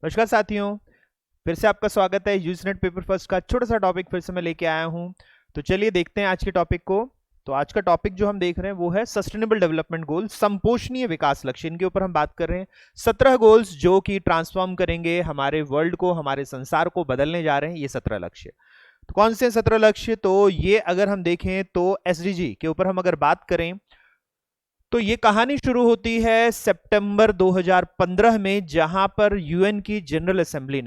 नमस्कार साथियों, फिर से आपका स्वागत है यूजनेट पेपर फर्स्ट का छोटा सा टॉपिक फिर से मैं लेके आया हूं। तो चलिए देखते हैं आज के टॉपिक को। तो आज का टॉपिक जो हम देख रहे हैं वो है सस्टेनेबल डेवलपमेंट गोल, संपोषणीय विकास लक्ष्य। इनके ऊपर हम बात कर रहे हैं। 17 गोल्स जो कि ट्रांसफॉर्म करेंगे हमारे वर्ल्ड को, हमारे संसार को बदलने जा रहे हैं। ये 17 लक्ष्य। तो कौन से 17 लक्ष्य? तो ये अगर हम देखें तो एसडीजी के ऊपर हम अगर बात करें तो ये कहानी शुरू होती है सितंबर 2015 में, जहां पर यूएन की जनरल असेंबली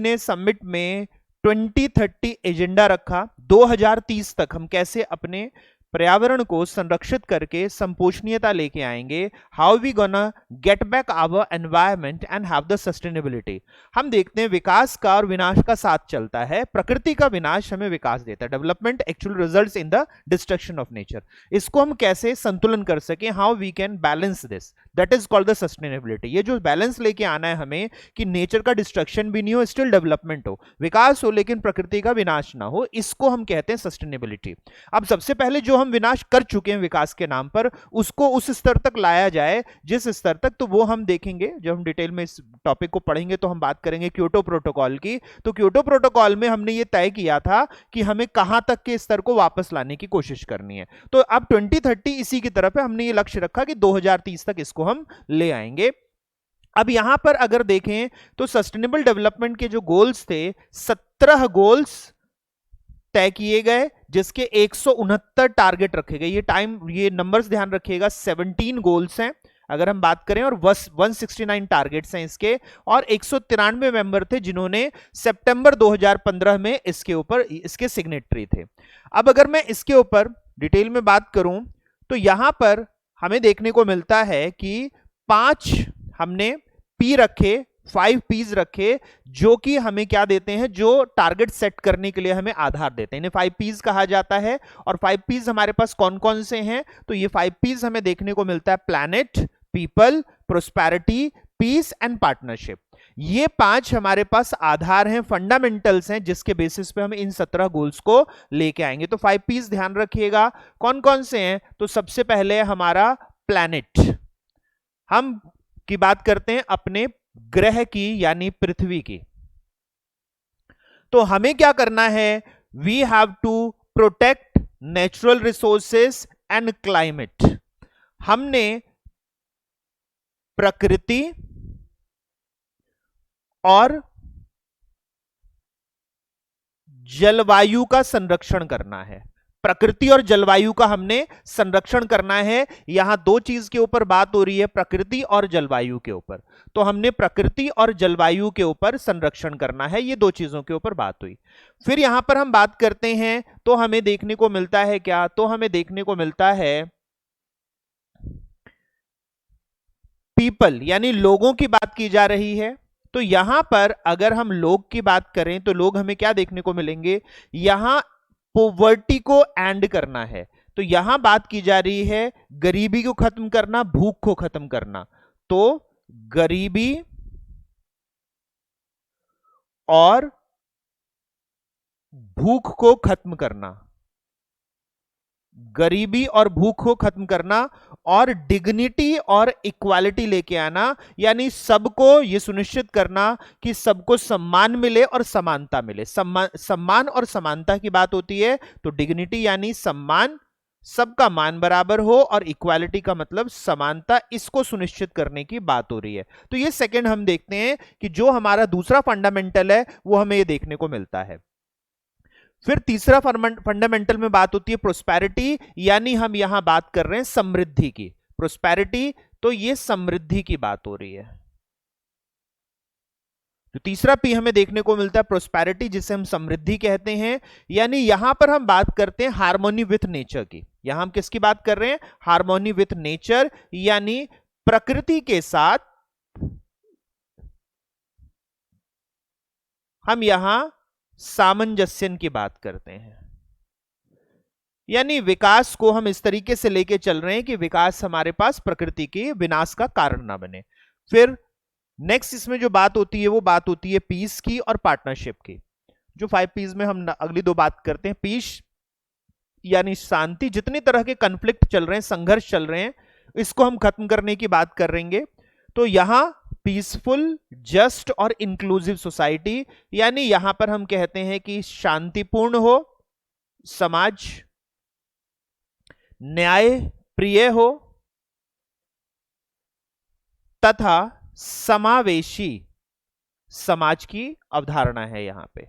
ने समिट में 2030 एजेंडा रखा। 2030 तक हम कैसे अपने पर्यावरण को संरक्षित करके संपोषणीयता लेके आएंगे, how we gonna get back our environment and have the sustainability. हम देखते हैं विकास का और विनाश का साथ चलता है। प्रकृति का विनाश हमें विकास देता है। Development actual results in the destruction of nature. इसको हम कैसे संतुलन कर सके, how we can balance this, that is called the sustainability. ये जो बैलेंस लेके आना है हमें कि नेचर का डिस्ट्रक्शन भी नहीं हो, स्टिल डेवलपमेंट हो, विकास हो लेकिन प्रकृति का विनाश ना हो, इसको हम कहते हैं सस्टेनेबिलिटी। अब सबसे पहले जो हम विनाश कर चुके हैं विकास के नाम पर, उसको उस स्तर तक लाया जाए जिस स्तर तक, तो वो हम देखेंगे जब हम डिटेल में इस टॉपिक को पढ़ेंगे। तो हम बात करेंगे क्योटो प्रोटोकॉल की। तो क्योटो प्रोटोकॉल में हमने ये तय किया था कि हमें कहां तक के स्तर को वापस लाने की कोशिश करनी है। तो अब 2030 इसी की तरफ है। हमने ये लक्ष्य रखा कि 2030 तक इसको हम ले आएंगे। अब यहां पर अगर देखें तो सस्टेनेबल डेवलपमेंट के जो गोल्स थे, 17 गोल्स तय किए गए, जिसके 169 टारगेट रखे गए। ये नंबर्स ध्यान रखिएगा, 17 गोल्स हैं अगर हम बात करें, और 169 टारगेट्स हैं इसके, और 193 मेंबर थे जिन्होंने सितंबर 2015 में इसके सिग्नेटरी थे। अब अगर मैं इसके ऊपर डिटेल में बात करूं तो यहां पर हमें देखने को मिलता है कि 5 हमने पी रखे, 5 पीज रखे, जो कि हमें क्या देते हैं, जो टारगेट सेट करने के लिए हमें आधार देते हैं। इन्हें 5 पीज कहा जाता है। और 5 पीज हमारे पास कौन कौन से हैं? तो ये 5 पीज हमें देखने को मिलता है: planet, people, prosperity, peace and partnership. ये 5 हमारे पास आधार हैं, फंडामेंटल्स हैं, जिसके बेसिस पे हम इन 17 गोल्स को लेके आएंगे। तो 5 पीस ध्यान रखिएगा कौन कौन से हैं। तो सबसे पहले हमारा प्लैनेट, हम की बात करते हैं अपने ग्रह की यानी पृथ्वी की। तो हमें क्या करना है? We have to protect natural resources and climate. हमने प्रकृति और जलवायु का संरक्षण करना है। प्रकृति और जलवायु का हमने संरक्षण करना है। यहां दो चीज के ऊपर बात हो रही है, प्रकृति और जलवायु के ऊपर। तो हमने प्रकृति और जलवायु के ऊपर संरक्षण करना है, ये दो चीजों के ऊपर बात हुई। फिर यहां पर हम बात करते हैं तो हमें देखने को मिलता है क्या? तो हमें देखने को मिलता है पीपल, यानी लोगों की बात की जा रही है। तो यहां पर अगर हम लोग की बात करें तो लोग हमें क्या देखने को मिलेंगे? यहां पॉवर्टी को एंड करना है। तो यहां बात की जा रही है गरीबी को खत्म करना, भूख को खत्म करना। तो गरीबी और भूख को खत्म करना, गरीबी और भूख को खत्म करना, और डिग्निटी और इक्वालिटी लेके आना, यानी सबको ये सुनिश्चित करना कि सबको सम्मान मिले और समानता मिले। सम्मान और समानता की बात होती है तो डिग्निटी यानी सम्मान, सबका मान बराबर हो, और इक्वालिटी का मतलब समानता, इसको सुनिश्चित करने की बात हो रही है। तो ये सेकंड हम देखते हैं कि जो हमारा दूसरा फंडामेंटल है वो हमें ये देखने को मिलता है। फिर तीसरा फंडामेंटल में बात होती है प्रोस्पेरिटी, यानी हम यहां बात कर रहे हैं समृद्धि की। प्रोस्पेरिटी, तो ये समृद्धि की बात हो रही है। तो तीसरा पी हमें देखने को मिलता है प्रोस्पेरिटी, जिसे हम समृद्धि कहते हैं। यानी यहां पर हम बात करते हैं हार्मोनी विथ नेचर की। यहां हम किसकी बात कर रहे हैं? हार्मोनी विथ नेचर, यानी प्रकृति के साथ हम यहां सामंजस्य की बात करते हैं। यानी विकास को हम इस तरीके से लेके चल रहे हैं कि विकास हमारे पास प्रकृति के विनाश का कारण ना बने। फिर नेक्स्ट इसमें जो बात होती है वो बात होती है पीस की और पार्टनरशिप की। जो 5 पीस में हम अगली दो बात करते हैं, पीस यानी शांति। जितनी तरह के कन्फ्लिक्ट चल रहे हैं, संघर्ष चल रहे हैं, इसको हम खत्म करने की बात करेंगे। तो यहां पीसफुल, जस्ट और इंक्लूसिव सोसाइटी, यानी यहां पर हम कहते हैं कि शांतिपूर्ण हो समाज, न्याय प्रिय हो तथा समावेशी समाज की अवधारणा है। यहां पे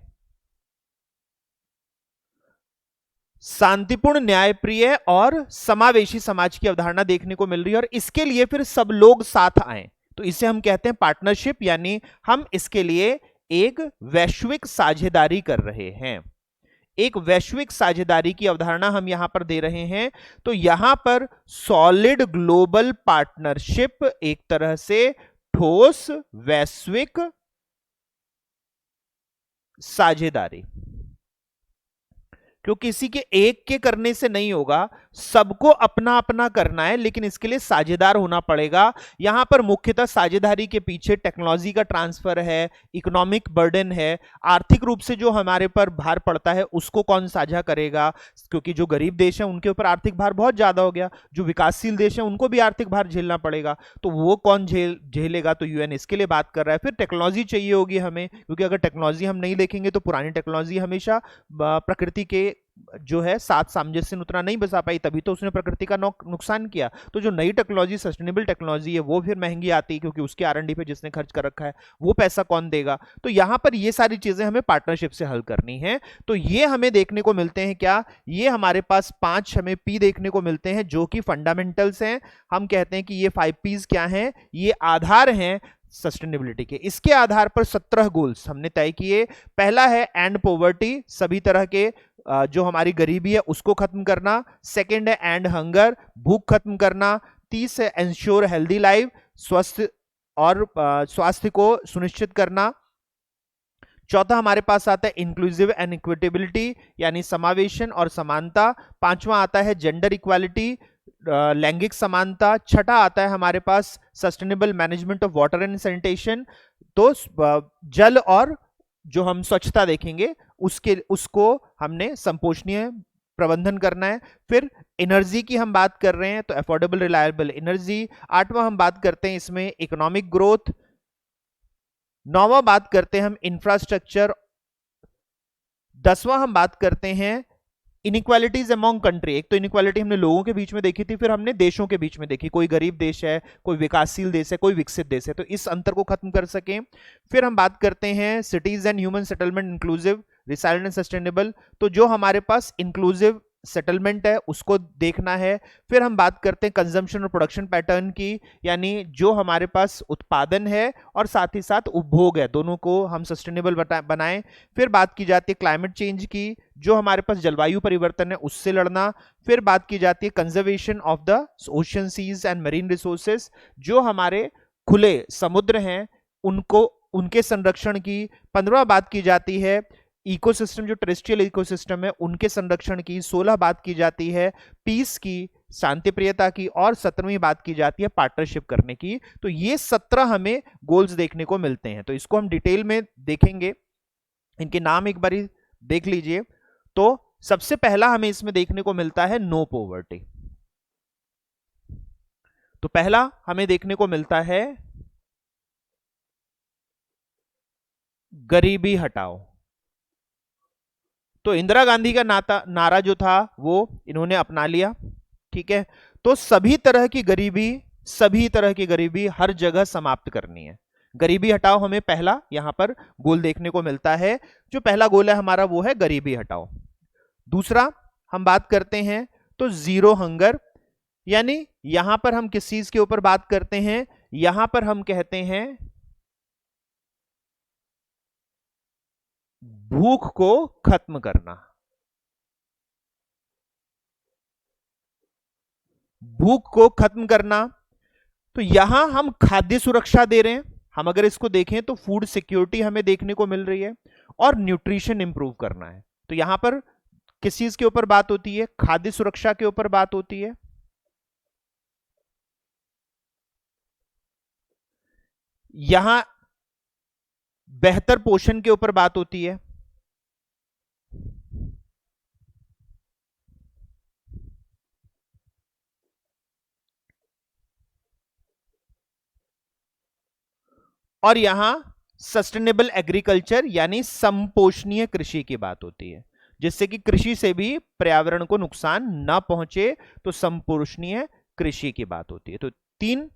शांतिपूर्ण, न्यायप्रिय और समावेशी समाज की अवधारणा देखने को मिल रही है, और इसके लिए फिर सब लोग साथ आए तो इसे हम कहते हैं पार्टनरशिप, यानी हम इसके लिए एक वैश्विक साझेदारी कर रहे हैं। एक वैश्विक साझेदारी की अवधारणा हम यहां पर दे रहे हैं। तो यहां पर सॉलिड ग्लोबल पार्टनरशिप एक तरह से ठोस वैश्विक साझेदारी, क्योंकि किसी के एक के करने से नहीं होगा, सबको अपना अपना करना है, लेकिन इसके लिए साझेदार होना पड़ेगा। यहां पर मुख्यतः साझेदारी के पीछे टेक्नोलॉजी का ट्रांसफर है, इकोनॉमिक बर्डन है, आर्थिक रूप से जो हमारे पर भार पड़ता है उसको कौन साझा करेगा, क्योंकि जो गरीब देश है उनके ऊपर आर्थिक भार बहुत ज्यादा हो गया, जो विकासशील देश है उनको भी आर्थिक भार झेलना पड़ेगा, तो वो कौन झेलेगा, तो यूएन इसके लिए बात कर रहा है। फिर टेक्नोलॉजी चाहिए होगी हमें, क्योंकि अगर टेक्नोलॉजी हम नहीं देखेंगे तो पुरानी टेक्नोलॉजी हमेशा प्रकृति के जो है साथ सामंजस्य उतना नहीं बचा पाई, तभी तो उसने प्रकृति का नुकसान किया। तो जो नई टेक्नोलॉजी, सस्टेनेबल टेक्नोलॉजी है, वो फिर महंगी आती है, क्योंकि उसके आर एंड डी पे जिसने खर्च कर रखा है वो पैसा कौन देगा। तो यहां पर ये सारी चीजें हमें पार्टनरशिप से हल करनी है। तो ये हमें देखने को मिलते हैं क्या, ये हमारे पास 5 हमें पी देखने को मिलते हैं जो कि फंडामेंटल्स हैं। हम कहते हैं कि ये 5 पीज क्या हैं, ये आधार हैं सस्टेनेबिलिटी के। इसके आधार पर 17 गोल्स हमने तय किए। पहला है एंड पॉवर्टी, सभी तरह के जो हमारी गरीबी है उसको खत्म करना। सेकंड है एंड हंगर, भूख खत्म करना। 30 है एंश्योर हेल्दी लाइफ, स्वस्थ और स्वास्थ्य को सुनिश्चित करना। चौथा हमारे पास आता है इंक्लूसिव एंड इक्विटेबिलिटी, यानी समावेशन और समानता। पांचवा आता है जेंडर इक्वालिटी, लैंगिक समानता। छठा आता है हमारे पास sustainable management of water and sanitation, तो जल और जो हम स्वच्छता देखेंगे उसको हमने संपोषणीय प्रबंधन करना है। फिर एनर्जी की हम बात कर रहे हैं तो अफोर्डेबल रिलायबल एनर्जी। आठवां हम बात करते हैं इसमें इकोनॉमिक ग्रोथ। नौवां बात करते हैं हम इंफ्रास्ट्रक्चर। 10वां हम बात करते हैं इनइक्वालिटीज अमॉन्ग कंट्री। एक तो इनइक्वालिटी हमने लोगों के बीच में देखी थी, फिर हमने देशों के बीच में देखी, कोई गरीब देश है, कोई विकासशील देश है, कोई विकसित देश है, तो इस अंतर को खत्म कर सकें। फिर हम बात करते हैं cities and human settlement inclusive, resilient and sustainable, तो जो हमारे पास इंक्लूसिव सेटलमेंट है उसको देखना है। फिर हम बात करते हैं कंजम्पशन और प्रोडक्शन पैटर्न की, यानी जो हमारे पास उत्पादन है और साथ ही साथ उपभोग है, दोनों को हम सस्टेनेबल बनाएं। फिर बात की जाती है क्लाइमेट चेंज की, जो हमारे पास जलवायु परिवर्तन है उससे लड़ना। फिर बात की जाती है conservation of the ocean seas and marine resources, जो हमारे खुले समुद्र हैं उनको, उनके संरक्षण की। 15वां बात की जाती है इकोसिस्टम, जो टेरेस्ट्रियल इकोसिस्टम है उनके संरक्षण की। 16 बात की जाती है पीस की, शांति प्रियता की, और 17वीं बात की जाती है पार्टनरशिप करने की। तो ये 17 हमें गोल्स देखने को मिलते हैं, तो इसको हम डिटेल में देखेंगे, इनके नाम एक बारी देख लीजिए। तो सबसे पहला हमें इसमें देखने को मिलता है नो पॉवर्टी। तो पहला हमें देखने को मिलता है गरीबी हटाओ। तो इंदिरा गांधी का नारा जो था वो इन्होंने अपना लिया, ठीक है। तो सभी तरह की गरीबी, सभी तरह की गरीबी हर जगह समाप्त करनी है। गरीबी हटाओ हमें पहला यहां पर गोल देखने को मिलता है। जो पहला गोल है हमारा वो है गरीबी हटाओ। दूसरा हम बात करते हैं तो जीरो हंगर, यानी यहां पर हम किस चीज के ऊपर बात करते हैं, यहां पर हम कहते हैं भूख को खत्म करना। भूख को खत्म करना, तो यहां हम खाद्य सुरक्षा दे रहे हैं। हम अगर इसको देखें तो फूड सिक्योरिटी हमें देखने को मिल रही है, और न्यूट्रिशन इंप्रूव करना है। तो यहां पर किस चीज के ऊपर बात होती है, खाद्य सुरक्षा के ऊपर बात होती है। यहां बेहतर पोषण के ऊपर बात होती है। और यहां सस्टेनेबल एग्रीकल्चर यानी समपोषणीय कृषि की बात होती है, जिससे कि कृषि से भी पर्यावरण को नुकसान ना पहुंचे, तो समपोषणीय कृषि की बात होती है। तो तीन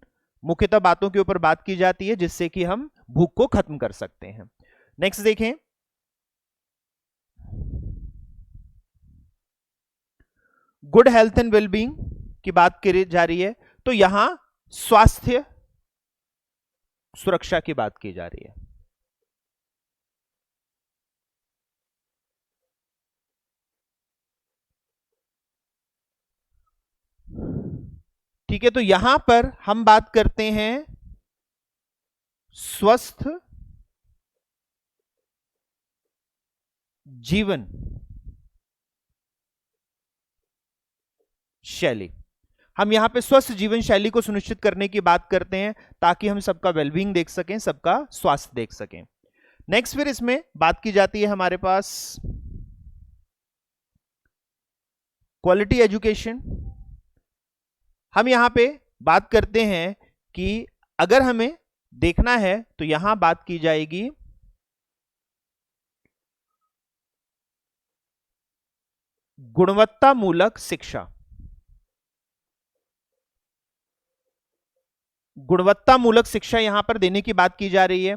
मुख्यतः बातों के ऊपर बात की जाती है जिससे कि हम भूख को खत्म कर सकते हैं। नेक्स्ट देखें, गुड हेल्थ एंड वेलबींग की बात की जा रही है, तो यहां स्वास्थ्य सुरक्षा की बात की जा रही है। ठीक है, तो यहां पर हम बात करते हैं स्वस्थ जीवन शैली। हम यहां पे स्वस्थ जीवन शैली को सुनिश्चित करने की बात करते हैं ताकि हम सबका वेलबींग देख सकें, सबका स्वास्थ्य देख सकें। नेक्स्ट फिर इसमें बात की जाती है हमारे पास क्वालिटी एजुकेशन। हम यहां पे बात करते हैं कि अगर हमें देखना है तो यहां बात की जाएगी गुणवत्तामूलक शिक्षा। गुणवत्तामूलक शिक्षा यहां पर देने की बात की जा रही है।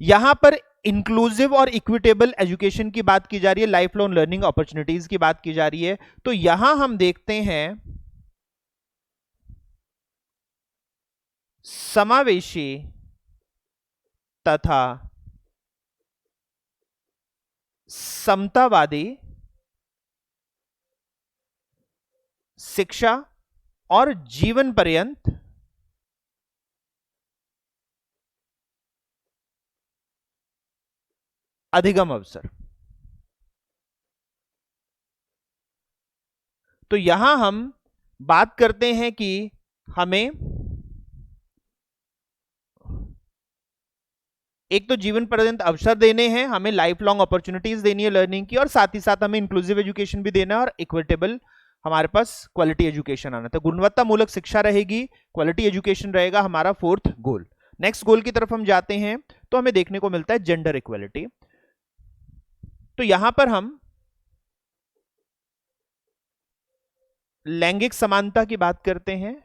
यहां पर इंक्लूसिव और इक्विटेबल एजुकेशन की बात की जा रही है, लाइफ लॉन्ग लर्निंग अपॉर्चुनिटीज की बात की जा रही है। तो यहां हम देखते हैं समावेशी तथा समतावादी शिक्षा और जीवन पर्यंत अधिगम अवसर। तो यहां हम बात करते हैं कि हमें एक तो जीवन पर्यंत अवसर देने हैं, हमें लाइफ लॉन्ग अपॉर्चुनिटीज देनी है लर्निंग की, और साथ ही साथ हमें इंक्लूसिव एजुकेशन भी देना है और इक्विटेबल हमारे पास क्वालिटी एजुकेशन आना। तो गुणवत्तामूलक शिक्षा रहेगी, क्वालिटी एजुकेशन रहेगा हमारा फोर्थ गोल। नेक्स्ट गोल की तरफ हम जाते हैं तो हमें देखने को मिलता है जेंडर इक्वालिटी। तो यहां पर हम लैंगिक समानता की बात करते हैं,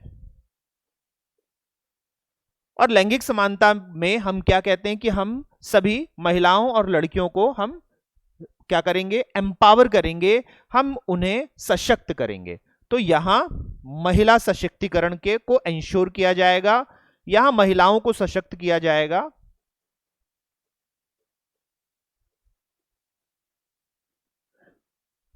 और लैंगिक समानता में हम क्या कहते हैं कि हम सभी महिलाओं और लड़कियों को हम क्या करेंगे, एम्पावर करेंगे, हम उन्हें सशक्त करेंगे। तो यहां महिला सशक्तिकरण के को इंश्योर किया जाएगा, यहां महिलाओं को सशक्त किया जाएगा।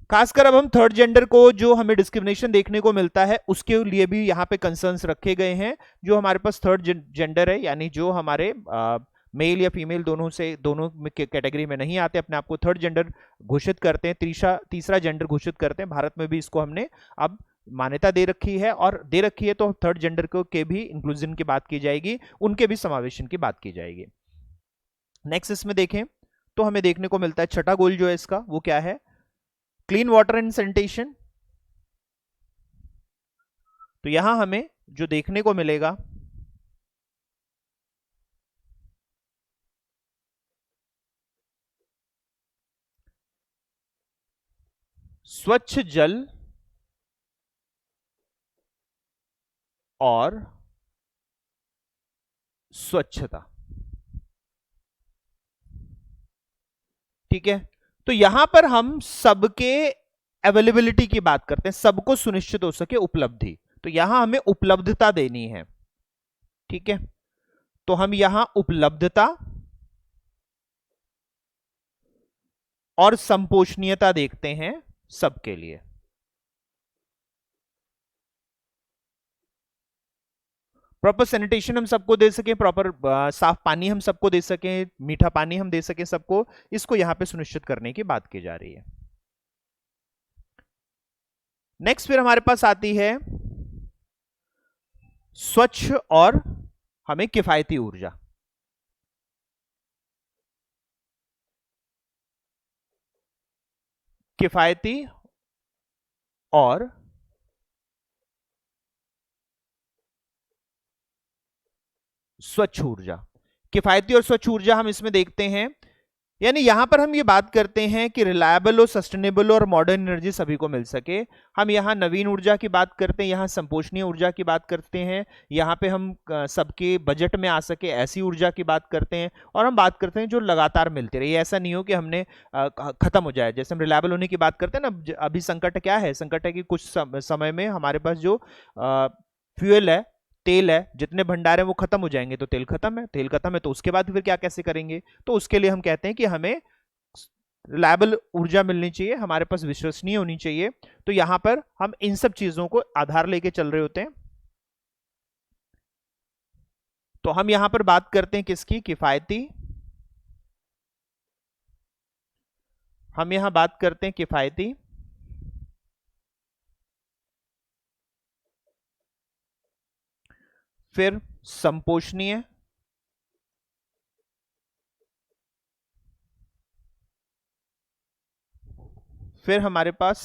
खासकर अब हम थर्ड जेंडर को जो हमें डिस्क्रिमिनेशन देखने को मिलता है उसके लिए भी यहाँ पे कंसर्न्स रखे गए हैं। जो हमारे पास थर्ड जेंडर है, यानी जो हमारे मेल या फीमेल दोनों कैटेगरी में नहीं आते, अपने आप को थर्ड जेंडर घोषित करते हैं, तीसरा जेंडर घोषित करते हैं। भारत में भी इसको हमने अब मान्यता दे रखी है, और दे रखी है तो थर्ड जेंडर को के भी इंक्लूजन की बात की जाएगी, उनके भी समावेशन की बात की जाएगी। नेक्स्ट इसमें देखें तो हमें देखने को मिलता है छठा गोल जो है इसका वो क्या है, क्लीन वाटर एंड सैनिटेशन। तो यहां हमें जो देखने को मिलेगा स्वच्छ जल और स्वच्छता। ठीक है, तो यहां पर हम सबके अवेलेबिलिटी की बात करते हैं, सबको सुनिश्चित हो सके उपलब्धि। तो यहां हमें उपलब्धता देनी है। ठीक है, तो हम यहां उपलब्धता और संपोषणीयता देखते हैं सबके लिए। प्रॉपर सैनिटेशन हम सबको दे सकें, प्रॉपर साफ पानी हम सबको दे सकें, मीठा पानी हम दे सकें सबको, इसको यहां पे सुनिश्चित करने की बात की जा रही है। नेक्स्ट फिर हमारे पास आती है स्वच्छ और हमें किफायती ऊर्जा। किफायती और स्वच्छ ऊर्जा, किफायती और स्वच्छ ऊर्जा हम इसमें देखते हैं, यानी यहां पर हम ये बात करते हैं कि रिलायबल और सस्टेनेबल और मॉडर्न एनर्जी सभी को मिल सके। हम यहाँ नवीन ऊर्जा की बात करते हैं, यहाँ संपोषणीय ऊर्जा की बात करते हैं, यहाँ पे हम सबके बजट में आ सके ऐसी ऊर्जा की बात करते हैं, और हम बात करते हैं जो लगातार मिलती रही। ऐसा नहीं हो कि हमने खत्म हो जाए। जैसे हम रिलायबल होने की बात करते हैं ना, अभी संकट क्या है, संकट है कि कुछ समय में हमारे पास जो फ्यूल है, तेल है, जितने भंडार है वो खत्म हो जाएंगे, तो तेल खत्म है, तेल खत्म है तो उसके बाद फिर क्या कैसे करेंगे। तो उसके लिए हम कहते हैं कि हमें रिलायबल ऊर्जा मिलनी चाहिए, हमारे पास विश्वसनीय होनी चाहिए। तो यहां पर हम इन सब चीजों को आधार लेके चल रहे होते हैं। तो हम यहां पर बात करते हैं किसकी, किफायती, हम यहां बात करते हैं किफायती, फिर संपोषणीय, फिर हमारे पास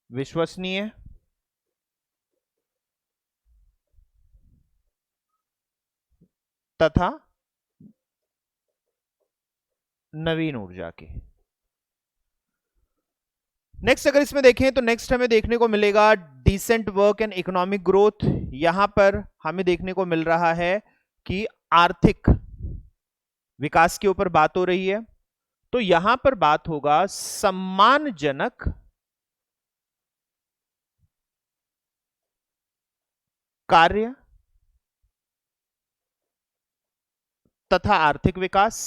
विश्वसनीय, तथा नवीन ऊर्जा की। नेक्स्ट अगर इसमें देखें तो नेक्स्ट हमें देखने को मिलेगा decent work and economic growth. यहां पर हमें देखने को मिल रहा है कि आर्थिक विकास के ऊपर बात हो रही है। तो यहां पर बात होगा सम्मानजनक कार्य तथा आर्थिक विकास।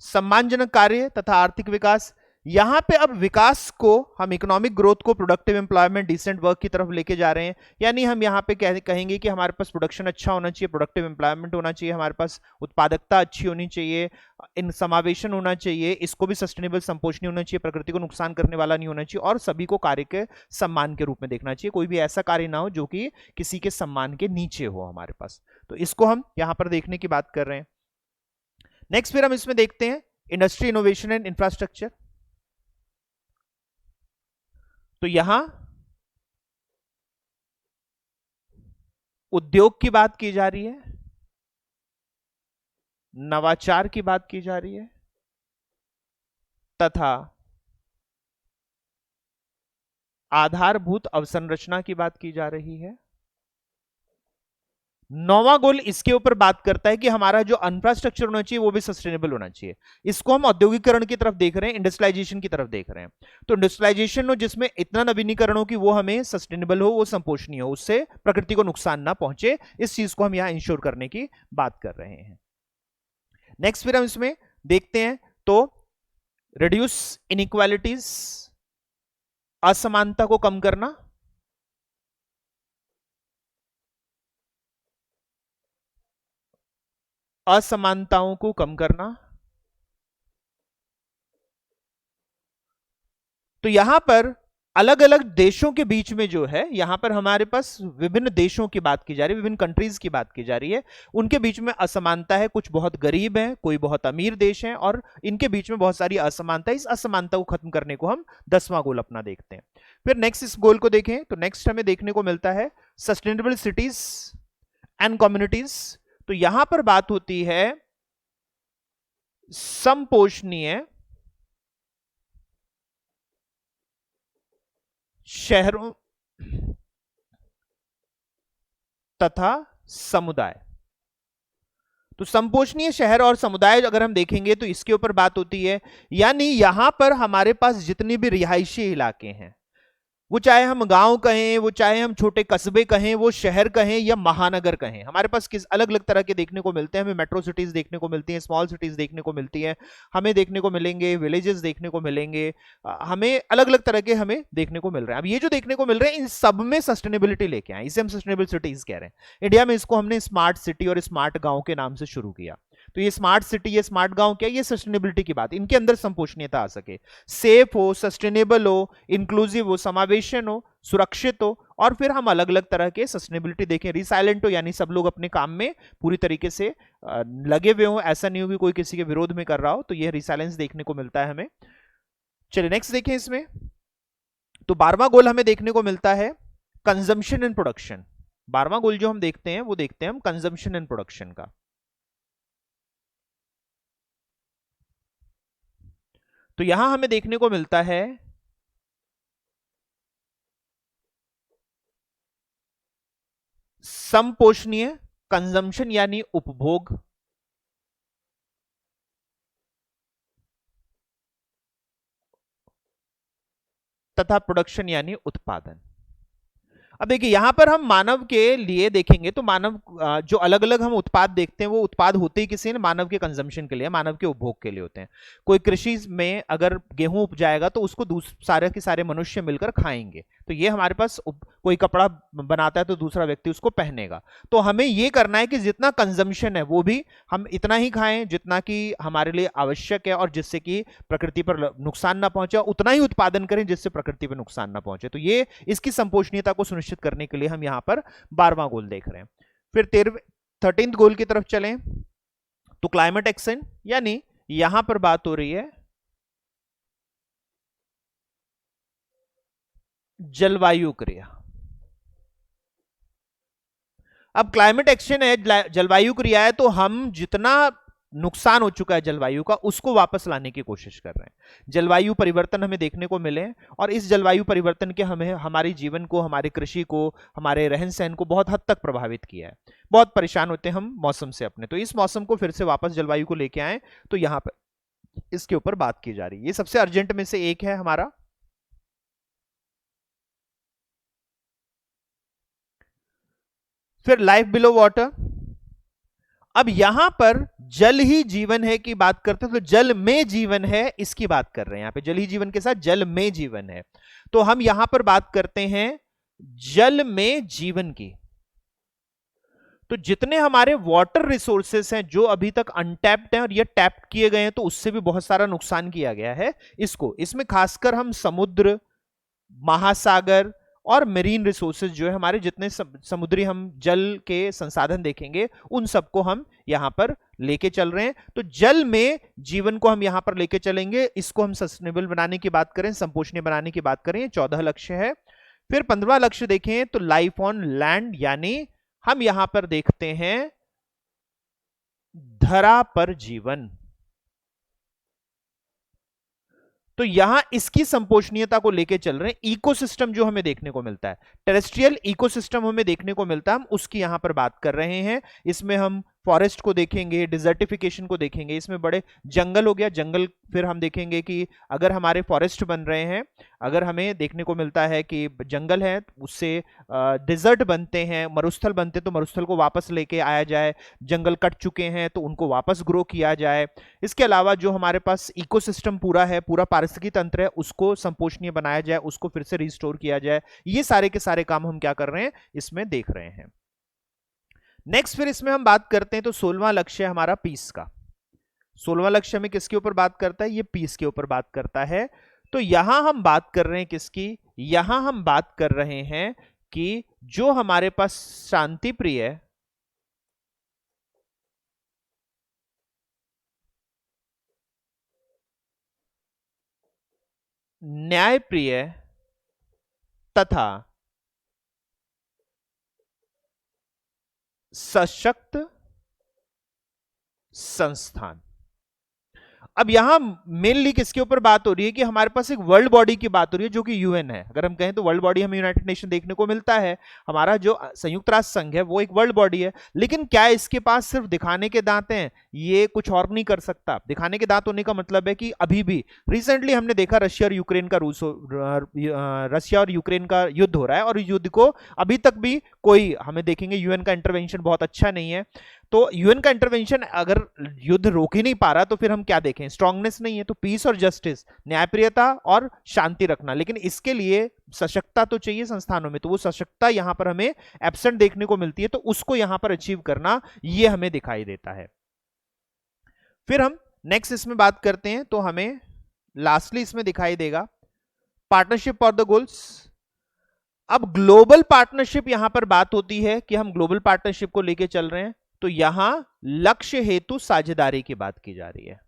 सम्मानजनक कार्य तथा आर्थिक विकास, यहां पे अब विकास को हम इकोनॉमिक ग्रोथ को प्रोडक्टिव एम्प्लॉयमेंट डिसेंट वर्क की तरफ लेके जा रहे हैं। यानी हम यहां पे कहेंगे कि हमारे पास प्रोडक्शन अच्छा होना चाहिए, प्रोडक्टिव एम्प्लॉयमेंट होना चाहिए, हमारे पास उत्पादकता अच्छी होनी चाहिए, इन समावेशन होना चाहिए, इसको भी सस्टेनेबल संपोषणीय होना चाहिए, प्रकृति को नुकसान करने वाला नहीं होना चाहिए, और सभी को कार्य के सम्मान के रूप में देखना चाहिए। कोई भी ऐसा कार्य ना हो जो कि किसी के सम्मान के नीचे हो हमारे पास। तो इसको हम यहां पर देखने की बात कर रहे हैं। नेक्स्ट फिर हम इसमें देखते हैं इंडस्ट्री, इनोवेशन एंड इंफ्रास्ट्रक्चर। तो यहां उद्योग की बात की जा रही है, नवाचार की बात की जा रही है, तथा आधारभूत अवसंरचना की बात की जा रही है। नौवां गोल इसके ऊपर बात करता है कि हमारा जो इंफ्रास्ट्रक्चर होना चाहिए वो भी सस्टेनेबल होना चाहिए। इसको हम औद्योगिकरण की तरफ देख रहे हैं, इंडस्ट्रियलाइजेशन की तरफ देख रहे हैं। तो इंडस्ट्रियलाइजेशन हो जिसमें इतना नवीनीकरण हो कि वो हमें सस्टेनेबल हो, वो संपोषणीय हो, उससे प्रकृति को नुकसान ना पहुंचे, इस चीज को हम यहां इंश्योर करने की बात कर रहे हैं। नेक्स्ट फिर हम इसमें देखते हैं तो रिड्यूस इनइक्वालिटीज, असमानता को कम करना, असमानताओं को कम करना। तो यहां पर अलग अलग देशों के बीच में जो है, यहां पर हमारे पास विभिन्न देशों की बात की जा रही है, विभिन्न कंट्रीज की बात की जा रही है, उनके बीच में असमानता है, कुछ बहुत गरीब हैं, कोई बहुत अमीर देश हैं, और इनके बीच में बहुत सारी असमानता है। इस असमानता को खत्म करने को हम 10वां गोल अपना देखते हैं। फिर नेक्स्ट इस गोल को देखें तो नेक्स्ट हमें देखने को मिलता है सस्टेनेबल सिटीज एंड कम्युनिटीज। तो यहां पर बात होती है संपोषणीय शहरों तथा समुदाय। तो संपोषणीय शहर और समुदाय अगर हम देखेंगे तो इसके ऊपर बात होती है, यानी यहां पर हमारे पास जितने भी रिहायशी इलाके हैं, वो चाहे हम गांव कहें, वो चाहे हम छोटे कस्बे कहें, वो शहर कहें या महानगर कहें, हमारे पास किस अलग अलग तरह के देखने को मिलते हैं। हमें मेट्रो सिटीज देखने को मिलती हैं, स्मॉल सिटीज देखने को मिलती हैं, हमें देखने को मिलेंगे विलेजेस देखने को मिलेंगे, हमें अलग अलग तरह के हमें देखने को मिल रहे हैं। अब ये जो देखने को मिल रहे हैं इन सब में सस्टेनेबिलिटी लेके आए, इसे हम सस्टेनेबल सिटीज कह रहे हैं। इंडिया में इसको हमने स्मार्ट सिटी और स्मार्ट गांव के नाम से शुरू किया। तो ये स्मार्ट सिटी, ये स्मार्ट गांव क्या, ये सस्टेनेबिलिटी की बात, इनके अंदर संपोषणीयता आ सके, सेफ हो, सस्टेनेबल हो, इंक्लूसिव हो, समावेशन हो, सुरक्षित हो, और फिर हम अलग अलग तरह के सस्टेनेबिलिटी देखें, रिसाइलेंट हो, यानी सब लोग अपने काम में पूरी तरीके से लगे हुए हो, ऐसा नहीं हो कि कोई किसी के विरोध में कर रहा हो। तो यह रिसाइलेंस देखने को मिलता है हमें। चलिए नेक्स्ट देखें इसमें। तो 12वां गोल हमें देखने को मिलता है कंजम्पशन एंड प्रोडक्शन। 12वां गोल जो हम देखते हैं वो देखते हैं हम कंजम्पशन एंड प्रोडक्शन का। तो यहां हमें देखने को मिलता है समपोषणीय कंजम्पशन यानी उपभोग, तथा प्रोडक्शन यानी उत्पादन। अब देखिए यहां पर हम मानव के लिए देखेंगे तो मानव जो अलग अलग हम उत्पाद देखते हैं वो उत्पाद होते ही किसी ने मानव के कंजम्पशन के लिए, मानव के उपभोग के लिए होते हैं। कोई कृषि में अगर गेहूं उपजाएगा तो उसको सारे के सारे मनुष्य मिलकर खाएंगे, तो ये हमारे पास कोई कपड़ा बनाता है तो दूसरा व्यक्ति उसको पहनेगा। तो हमें ये करना है कि जितना कंजम्पशन है वो भी हम इतना ही खाएं जितना कि हमारे लिए आवश्यक है और जिससे कि प्रकृति पर नुकसान ना पहुंचे, उतना ही उत्पादन करें जिससे प्रकृति पर नुकसान ना पहुंचे। तो ये इसकी संपोषणीयता को सुनिश्चित करने के लिए हम यहां पर 12वां गोल देख रहे हैं। फिर 13th गोल की तरफ चलें तो क्लाइमेट एक्शन, यानी यहां पर बात हो रही है जलवायु क्रिया। अब क्लाइमेट एक्शन है, जलवायु क्रिया है, तो हम जितना नुकसान हो चुका है जलवायु का उसको वापस लाने की कोशिश कर रहे हैं। जलवायु परिवर्तन हमें देखने को मिले और इस जलवायु परिवर्तन के हमें हमारे जीवन को, हमारे कृषि को, हमारे रहन सहन को बहुत हद तक प्रभावित किया है। बहुत परेशान होते हैं हम मौसम से अपने, तो इस मौसम को फिर से वापस जलवायु को लेके आए, तो यहां पर इसके ऊपर बात की जा रही है। ये सबसे अर्जेंट में से एक है हमारा। फिर लाइफ बिलो वाटर। अब यहां पर जल ही जीवन है की बात करते हैं, तो जल में जीवन है इसकी बात कर रहे हैं। यहां पे जल ही जीवन के साथ जल में जीवन है, तो हम यहां पर बात करते हैं जल में जीवन की। तो जितने हमारे वाटर रिसोर्सेस हैं जो अभी तक अनटैप्ड हैं और ये टैप किए गए हैं, तो उससे भी बहुत सारा नुकसान किया गया है इसको। इसमें खासकर हम समुद्र, महासागर और मेरीन रिसोर्सेज जो है हमारे जितने समुद्री हम जल के संसाधन देखेंगे उन सबको हम यहां पर लेके चल रहे हैं। तो जल में जीवन को हम यहां पर लेके चलेंगे, इसको हम सस्टेनेबल बनाने की बात करें, संपोषणीय बनाने की बात करें। 14 लक्ष्य है। फिर 15वां लक्ष्य देखें तो लाइफ ऑन लैंड, यानी हम यहां पर देखते हैं धरा पर जीवन। तो यहां इसकी संपोषणीयता को लेके चल रहे हैं। इकोसिस्टम जो हमें देखने को मिलता है, टेरेस्ट्रियल इकोसिस्टम हमें देखने को मिलता है, हम उसकी यहां पर बात कर रहे हैं। इसमें हम फॉरेस्ट को देखेंगे, डिजर्टिफिकेशन को देखेंगे, इसमें बड़े जंगल हो गया जंगल। फिर हम देखेंगे कि अगर हमारे फॉरेस्ट बन रहे हैं, अगर हमें देखने को मिलता है कि जंगल है उससे डिजर्ट बनते हैं, मरुस्थल बनते हैं, तो मरुस्थल को वापस लेके आया जाए। जंगल कट चुके हैं तो उनको वापस ग्रो किया जाए। इसके अलावा जो हमारे पास इकोसिस्टम पूरा है, पूरा पारिस्थितिकी तंत्र है, उसको संपोषणीय बनाया जाए, उसको फिर से रिस्टोर किया जाए। ये सारे के सारे काम हम क्या कर रहे हैं, इसमें देख रहे हैं। नेक्स्ट फिर इसमें हम बात करते हैं तो 16वां लक्ष्य है हमारा पीस का। 16वां लक्ष्य में किसके ऊपर बात करता है, ये पीस के ऊपर बात करता है। तो यहां हम बात कर रहे हैं किसकी, यहां हम बात कर रहे हैं कि जो हमारे पास शांति प्रिय, न्याय प्रिय तथा सशक्त संस्थान। अब यहां मेनली किसके ऊपर बात हो रही है कि हमारे पास एक वर्ल्ड बॉडी की बात हो रही है जो कि यूएन है। अगर हम कहें तो वर्ल्ड बॉडी हमें यूनाइटेड नेशन देखने को मिलता है, हमारा जो संयुक्त राष्ट्र संघ है वो एक वर्ल्ड बॉडी है। लेकिन क्या इसके पास सिर्फ दिखाने के दांत हैं, ये कुछ और नहीं कर सकता। दिखाने के दांत होने का मतलब है कि अभी भी रिसेंटली हमने देखा रशिया और यूक्रेन का रशिया और यूक्रेन का युद्ध हो रहा है, और युद्ध को अभी तक भी कोई, हमें देखेंगे यूएन का इंटरवेंशन बहुत अच्छा नहीं है। तो यूएन का इंटरवेंशन अगर युद्ध रोक ही नहीं पा रहा तो फिर हम क्या देखें, स्ट्रांगनेस नहीं है। तो पीस और जस्टिस, न्यायप्रियता और शांति रखना, लेकिन इसके लिए सशक्तता तो चाहिए संस्थानों में, तो वो सशक्तता यहां पर हमें एब्सेंट देखने को मिलती है, तो उसको यहां पर अचीव करना ये हमें दिखाई देता है। फिर हम नेक्स्ट इसमें बात करते हैं तो हमें लास्टली इसमें दिखाई देगा पार्टनरशिप फॉर द गोल्स। अब ग्लोबल पार्टनरशिप यहां पर बात होती है कि हम ग्लोबल पार्टनरशिप को लेके चल रहे हैं, तो यहां लक्ष्य हेतु साझेदारी की बात की जा रही है।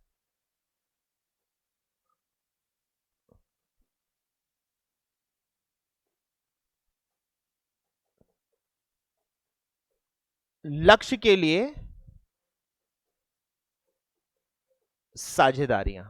लक्ष्य के लिए साझेदारियां।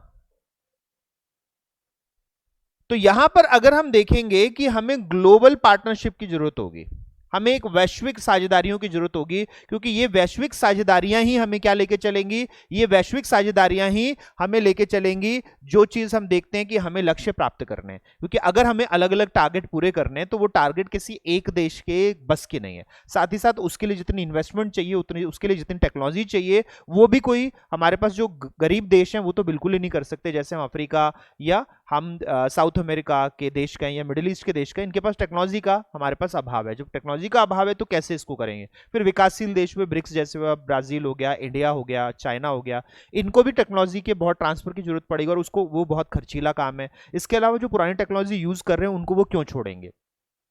तो यहां पर अगर हम देखेंगे कि हमें ग्लोबल पार्टनरशिप की जरूरत होगी, हमें एक वैश्विक साझेदारियों की जरूरत होगी, क्योंकि ये वैश्विक साझेदारियां ही हमें क्या लेके चलेंगी, ये वैश्विक साझेदारियां ही हमें लेके चलेंगी जो चीज हम देखते हैं कि हमें लक्ष्य प्राप्त करने हैं। क्योंकि अगर हमें अलग अलग टारगेट पूरे करने हैं तो वो टारगेट किसी एक देश के बस की नहीं है। साथ ही साथ उसके लिए जितनी इन्वेस्टमेंट चाहिए, उतनी उसके लिए जितनी टेक्नोलॉजी चाहिए, वो भी कोई हमारे पास जो गरीब देश हैं वो तो बिल्कुल ही नहीं कर सकते। जैसे हम अफ्रीका या हम साउथ अमेरिका के देश का या मिडिल ईस्ट के देश का, इनके पास टेक्नोलॉजी का हमारे पास अभाव है। जब टेक्नोलॉजी का अभाव है तो कैसे इसको करेंगे। फिर विकासशील देश में ब्रिक्स जैसे ब्राजील हो गया, इंडिया हो गया, चाइना हो गया, इनको भी टेक्नोलॉजी के बहुत ट्रांसफर की जरूरत पड़ेगी और उसको वो बहुत खर्चीला काम है। इसके अलावा जो पुरानी टेक्नोलॉजी यूज कर रहे हैं उनको वो क्यों छोड़ेंगे।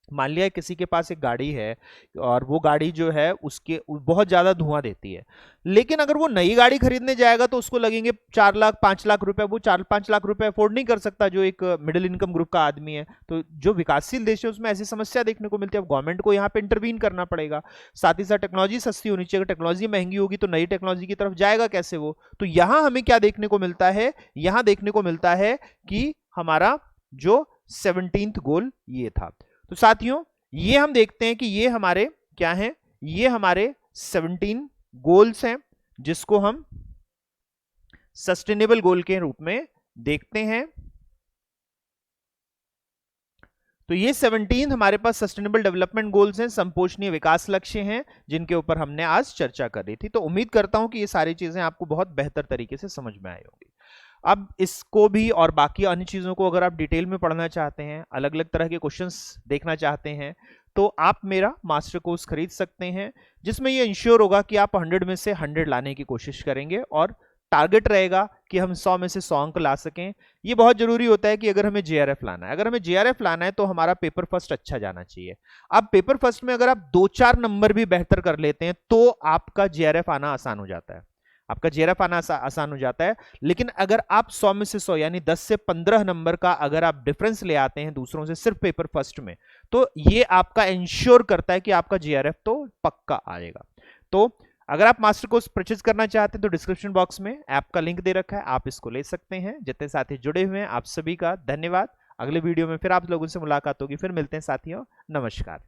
मान लिया किसी के पास एक गाड़ी है और वो गाड़ी जो है उसके बहुत ज्यादा धुआं देती है, लेकिन अगर वो नई गाड़ी खरीदने जाएगा तो उसको लगेंगे 4 लाख 5 लाख रुपए। वो 4-5 लाख रुपए अफोर्ड नहीं कर सकता जो एक मिडिल इनकम ग्रुप का आदमी है। तो जो विकासशील देश है उसमें ऐसी समस्या देखने को मिलती है। अब गवर्नमेंट को यहाँ पे इंटरवीन करना पड़ेगा। साथ ही साथ टेक्नोलॉजी सस्ती होनी चाहिए। अगर टेक्नोलॉजी महंगी होगी तो नई टेक्नोलॉजी की तरफ जाएगा कैसे वो। तो यहां हमें क्या देखने को मिलता है, यहां देखने को मिलता है कि हमारा जो 17th गोल ये था। तो साथियों ये हम देखते हैं कि ये हमारे क्या हैं, ये हमारे 17 गोल्स हैं जिसको हम सस्टेनेबल गोल के रूप में देखते हैं। तो ये 17 हमारे पास सस्टेनेबल डेवलपमेंट गोल्स हैं, संपोषणीय विकास लक्ष्य हैं, जिनके ऊपर हमने आज चर्चा कर रही थी। तो उम्मीद करता हूं कि ये सारी चीजें आपको बहुत बेहतर तरीके से समझ में आई होंगी। अब इसको भी और बाकी अन्य चीजों को अगर आप डिटेल में पढ़ना चाहते हैं, अलग अलग तरह के क्वेश्चंस देखना चाहते हैं, तो आप मेरा मास्टर कोर्स खरीद सकते हैं, जिसमें ये इंश्योर होगा कि आप 100 में से 100 लाने की कोशिश करेंगे और टारगेट रहेगा कि हम 100 में से 100 अंक ला सकें। ये बहुत जरूरी होता है कि अगर हमें जेआरएफ लाना है, अगर हमें जेआरएफ लाना है तो हमारा पेपर फर्स्ट अच्छा जाना चाहिए। अब पेपर फर्स्ट में अगर आप 2-4 नंबर भी बेहतर कर लेते हैं तो आपका जेआरएफ आना आसान हो जाता है, आपका जेआरएफ आना आसान हो जाता है। लेकिन अगर आप 100 में से 100 यानी 10 से 15 नंबर का अगर आप डिफरेंस ले आते हैं दूसरों से सिर्फ पेपर फर्स्ट में, तो ये आपका इंश्योर करता है कि आपका जेआरएफ तो पक्का आएगा। तो अगर आप मास्टर कोर्स परचेज करना चाहते हैं तो डिस्क्रिप्शन बॉक्स में ऐप का लिंक दे रखा है, आप इसको ले सकते हैं। जितने साथी जुड़े हुए हैं आप सभी का धन्यवाद। अगले वीडियो में फिर आप लोगों से मुलाकात होगी, फिर मिलते हैं साथियों, नमस्कार।